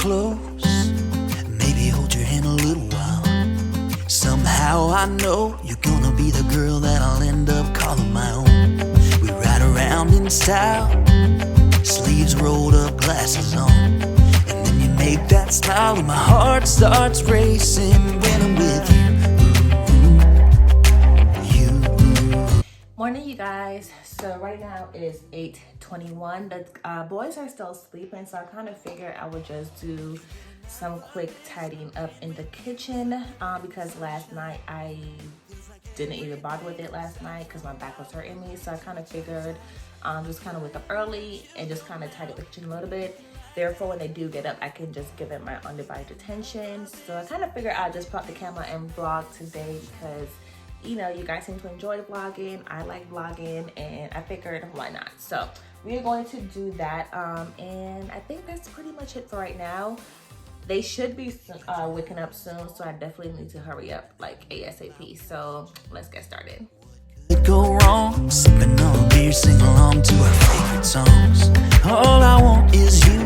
close, maybe hold your hand a little while. Somehow I know you're gonna be the girl that I'll end up calling my own. We ride around in style, sleeves rolled up, glasses on, and then you make that smile and my heart starts racing when I'm with you. Morning, you guys. So right now it is 8:21. The boys are still sleeping, so I kind of figured I would just do some quick tidying up in the kitchen because last night I didn't even bother with it last night because my back was hurting me. So I kind of figured just kind of wake up early and just kind of tidy up the kitchen a little bit. Therefore, when they do get up, I can just give them my undivided attention. So I kind of figured I'd just pop the camera and vlog today because, you know, you guys seem to enjoy vlogging. I like vlogging, and I figured why not. So we're going to do that, and I think that's pretty much it for right now. They should be waking up soon, so I definitely need to hurry up like ASAP. So let's get started. Go wrong, sipping on a beer, sing along to our favorite songs. All I want is you.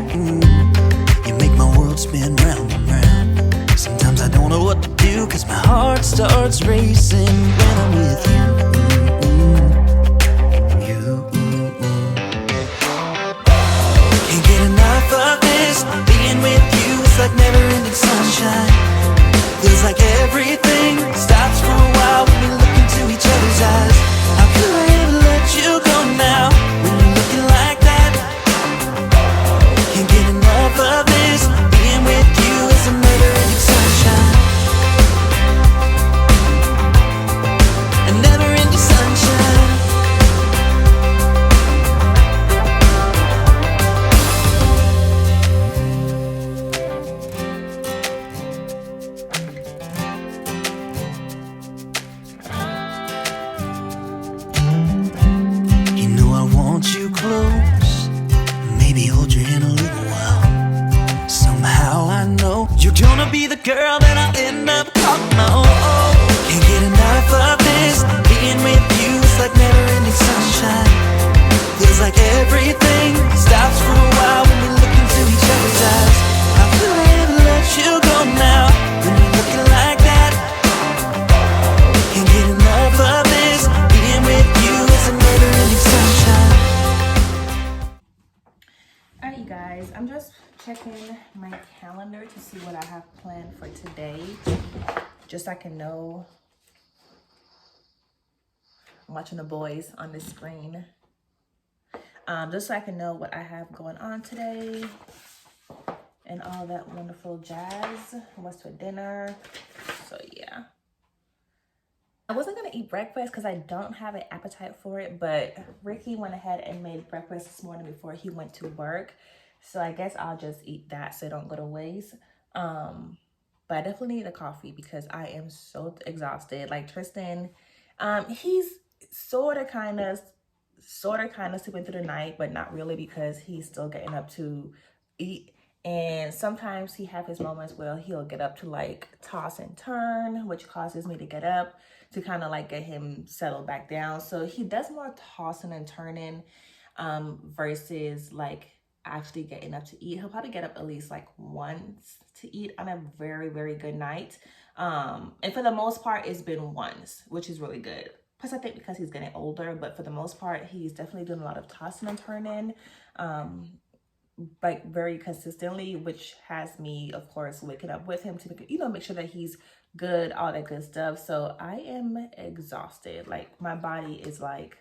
You make my world spin round and round. Sometimes I don't know what to do, cause my heart starts racing when I'm with you. Can't get enough of this. Being with you is like never-ending sunshine. Feels like everything stops for a while when we look into each other's eyes. How could I ever let you go now when you're looking like that? Can't get enough of this. Being with you is a never-ending sunshine. A never-ending sunshine. You know I want you close, maybe hold your hand a little while. Somehow I know you're gonna be the girl that I'll end up calling my own. Can't get enough of this. Being with you is like never-ending sunshine. Feels like everything stops for a while when we look into each other's eyes. How could I ever let you go now when you're looking like that? Can't get enough of this. Being with you is a never-ending sunshine. Alright, you guys, I'm just checking my calendar to see what I have planned for today, just so I can know. I'm watching the boys on the screen, just so I can know what I have going on today and all that wonderful jazz. What's for dinner? So yeah, I wasn't gonna eat breakfast because I don't have an appetite for it, but Ricky went ahead and made breakfast this morning before he went to work. So I guess I'll just eat that so it don't go to waste. But I definitely need a coffee because I am so exhausted. Like Tristan, he's sort of kind of sleeping through the night, but not really because he's still getting up to eat. And sometimes he have his moments where he'll get up to like toss and turn, which causes me to get up to kind of like get him settled back down. So he does more tossing and turning versus like actually getting up to eat. He'll probably get up at least like once to eat on a very, very good night. And for the most part, it's been once, which is really good. Plus, I think because he's getting older, but for the most part, he's definitely doing a lot of tossing and turning, like very consistently, which has me, of course, waking up with him to, you know, make sure that he's good, all that good stuff. So I am exhausted. Like my body is like,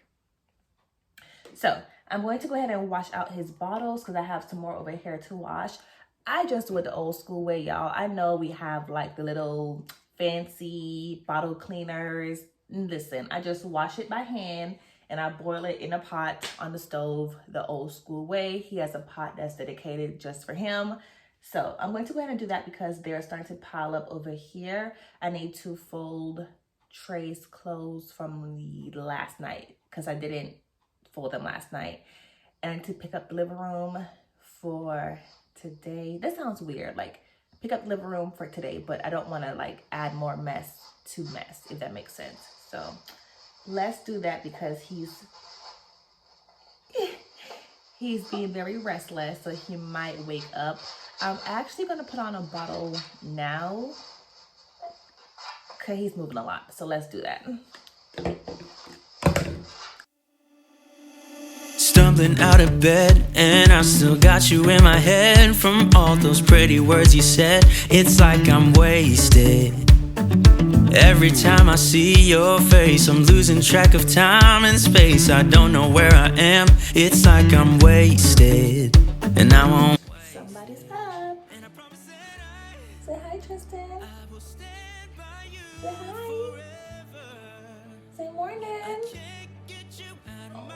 so I'm going to go ahead and wash out his bottles because I have some more over here to wash. I just do it the old school way, y'all. I know we have like the little fancy bottle cleaners. Listen, I just wash it by hand and I boil it in a pot on the stove the old school way. He has a pot that's dedicated just for him. So I'm going to go ahead and do that because they're starting to pile up over here. I need to fold Trey's clothes from the last night because I didn't fold them last night. And I need to pick up the living room for today. This sounds weird, like pick up the living room for today, but I don't want to like add more mess to mess, if that makes sense. So let's do that because he's being very restless, so he might wake up. I'm actually gonna put on a bottle now because he's moving a lot. So let's do that. Stumbling out of bed, and I still got you in my head. From all those pretty words you said, it's like I'm wasted. Every time I see your face, I'm losing track of time and space. I don't know where I am, it's like I'm wasted. And I won't. Somebody's up. Say hi, Tristan. Say hi. Say morning. Oh.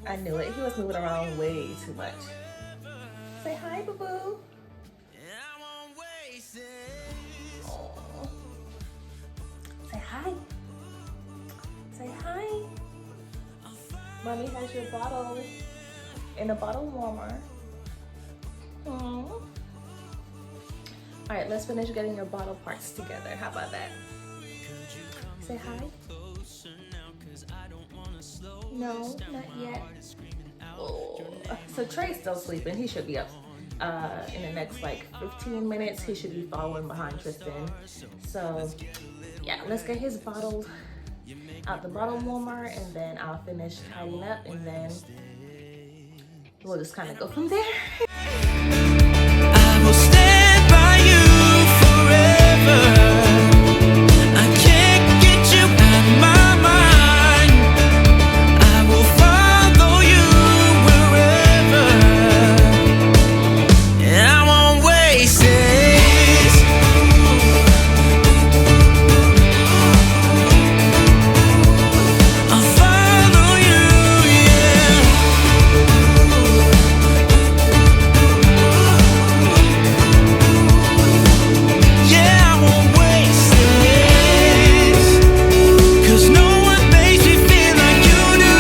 I knew it. He was moving around way too much. Say hi, boo-boo. Oh. Say hi. Say hi. Mommy has your bottle in a bottle warmer. Aww. All right, let's finish getting your bottle parts together. How about that? Say hi. No, not yet. Oh. So Trey's still sleeping. He should be up in the next like 15 minutes. He should be following behind Tristan. So yeah, let's get his bottle out the bottle warmer, and then I'll finish tidying up, and then we'll just kind of go from there. I will stand by you forever. I can't get you out of my mind. I will follow you wherever. And I won't waste this. I'll follow you, yeah. Yeah, I won't waste this. 'Cause no one makes me feel like you do.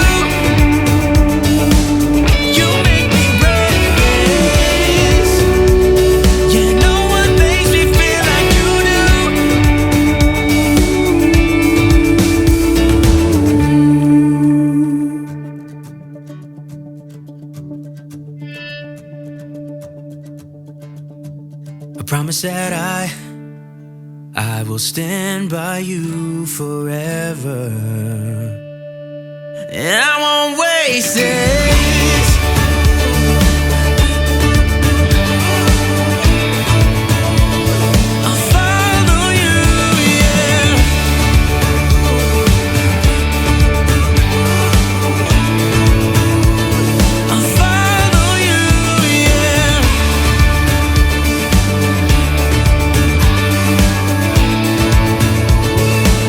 You make me reckless. Yeah, no one makes me feel like you do. I promise that I will stand by you forever. And I won't waste this. I'll follow you, yeah. I'll follow you, yeah.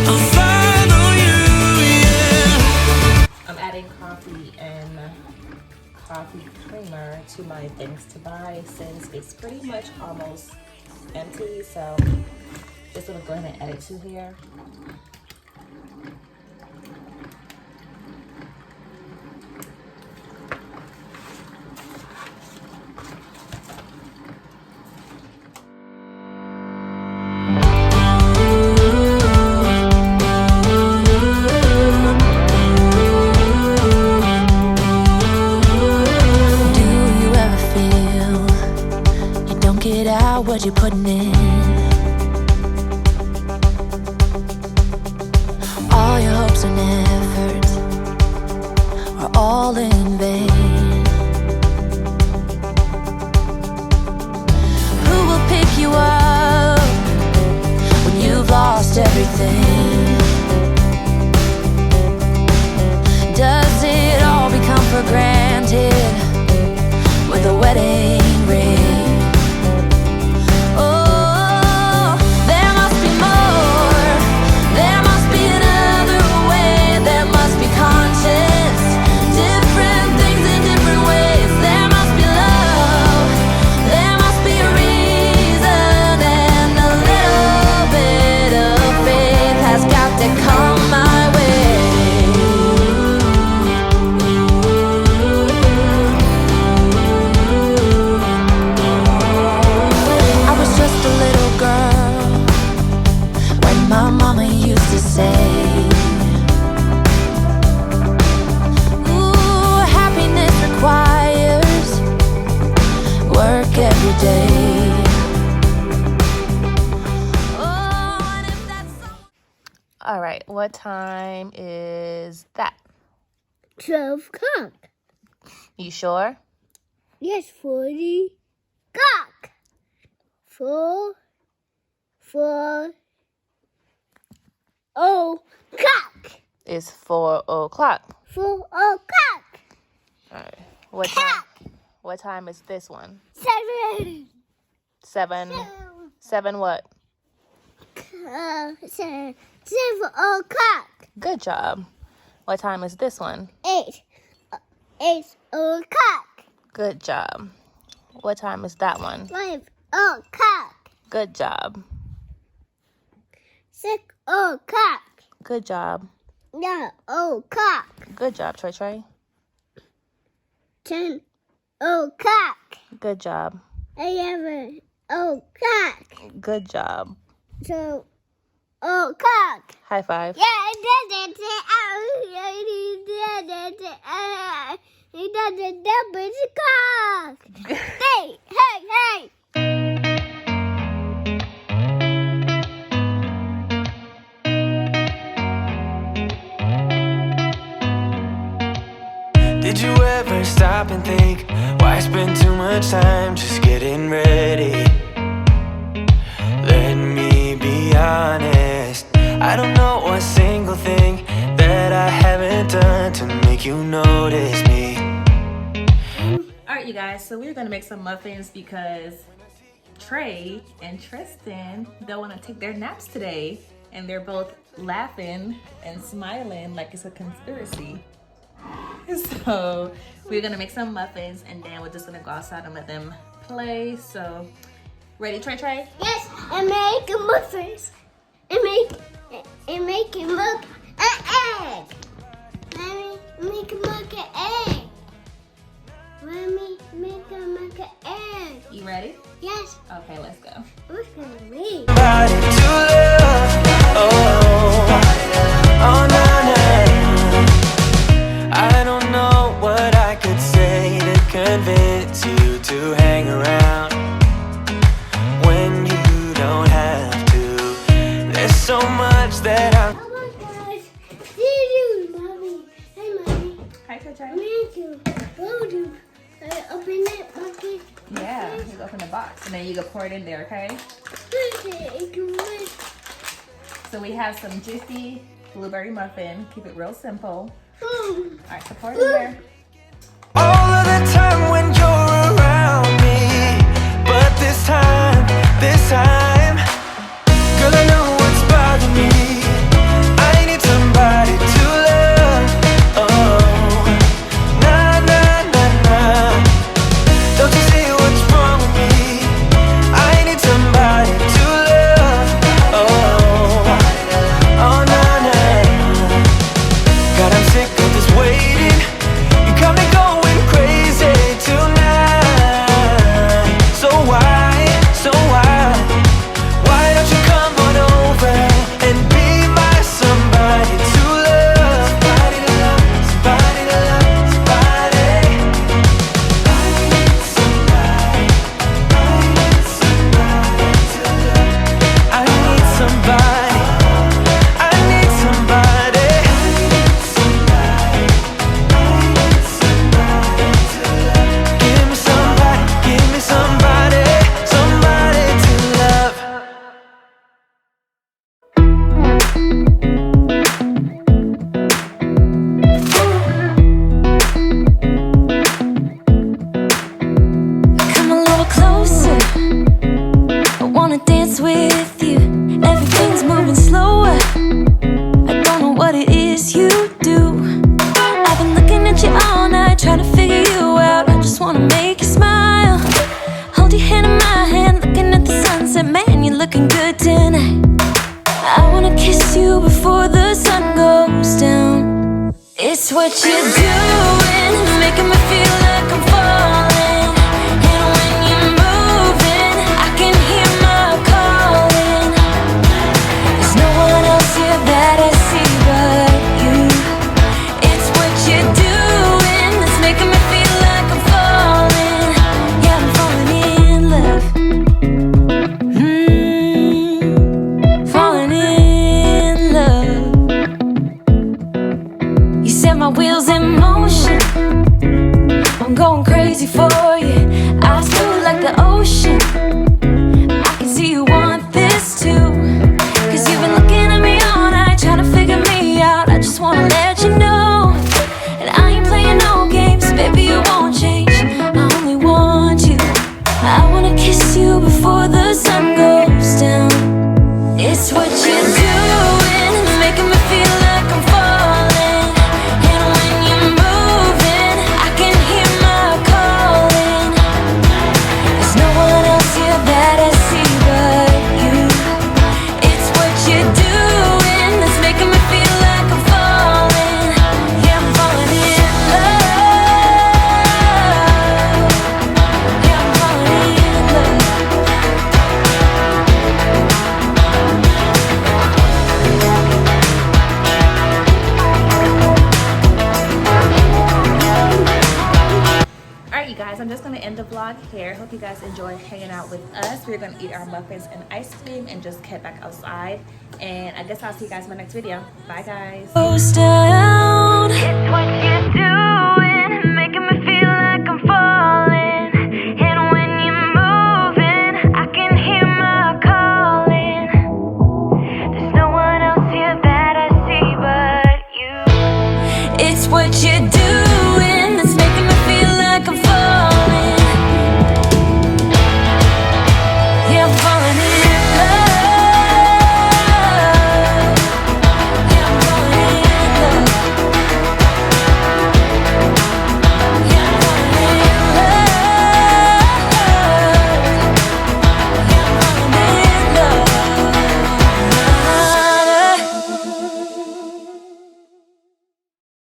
I'll follow you, yeah. I'm adding coffee and coffee creamer to my things to buy since it's pretty much almost empty. So just gonna go ahead and add it to here. Do you ever feel you don't get out what you're putting in? All your hopes and efforts are all in vain. Who will pick you up when you've lost everything? Does it all become for granted with a wedding ring? Oh, there must be more. There must be another way. There must be conscience. Different things in different ways. There must be love. There must be a reason, and a little bit of faith has All right, what time is that? 12 o'clock. You sure? Yes, 40 o'clock. 4 o'clock. It's 4 o'clock. 4 o'clock. All right. What time? What time is this one? 7. 7 what? 7 o'clock. Good job. What time is this one? 8 o'clock. Good job. What time is that one? 5 o'clock. Good job. 6 o'clock. Good job. 9 o'clock. Good job, Trey Trey. 10 o'clock. Good job. 11 o'clock. Good job. 12 o'clock. High five. Yeah, I did it. He does it double clock. Hey, hey, hey. Did you ever stop and think, why spend too much time just getting ready? Let me be honest, I don't know a single thing that I haven't done to make you notice me. All right, you guys, so we're gonna make some muffins because Trey and Tristan don't want to take their naps today, and they're both laughing and smiling like it's a conspiracy. So we're gonna make some muffins, and then we're just gonna go outside and let them play. So ready, Trey Trey? Yes, and make a muffins. And make a mug an egg. Mommy, make a mug an egg. Mommy, make a mug an egg. You ready? Yes. Okay, let's go. Who's gonna read? Somebody to love, oh, na, na. I don't know what I could say to convince you to hang around when you don't have to. There's so much that I'm. Oh my gosh. Did you, Mommy? Hey, Mommy. Hi, Trey Trey. Thank you. Go to open that bucket. Yeah, you open the box, and then you can pour it in there, okay? So we have some juicy blueberry muffin. Keep it real simple. All right, so pour it in there. All of the time when you're around me, but this time, girl, I know what's bothering me. I need somebody to love, oh, nah, nah, nah, nah. Don't you see what's wrong with me? I need somebody to love, oh, oh, nah, nah. God, I'm sick of this waiting. You got me going crazy tonight. So why don't you come on over and be my somebody to love? Somebody to love, somebody to love, somebody. I need somebody to love. I need somebody. I need somebody. Give me somebody, somebody to love. Come a little closer. I wanna dance with you. Everything's moving slower. I don't know what it is you do. I've been looking at you all night, trying to figure you out. I just wanna make you smile. Hold your hand in my hand, looking at the sunset. Man, you're looking good tonight. I wanna kiss you before the sun goes down. It's what you're doing, making me feel like I'm falling. And when you're moving, I can hear my calling. There's no one else here that I see but you. It's what you're doing that's making me feel like I'm falling. Yeah, I'm falling in love. Falling in love. you guys enjoyed hanging out with us. We're gonna eat our muffins and ice cream and just head back outside. And I guess I'll see you guys in my next video. Bye guys. Goes down. It's what you do.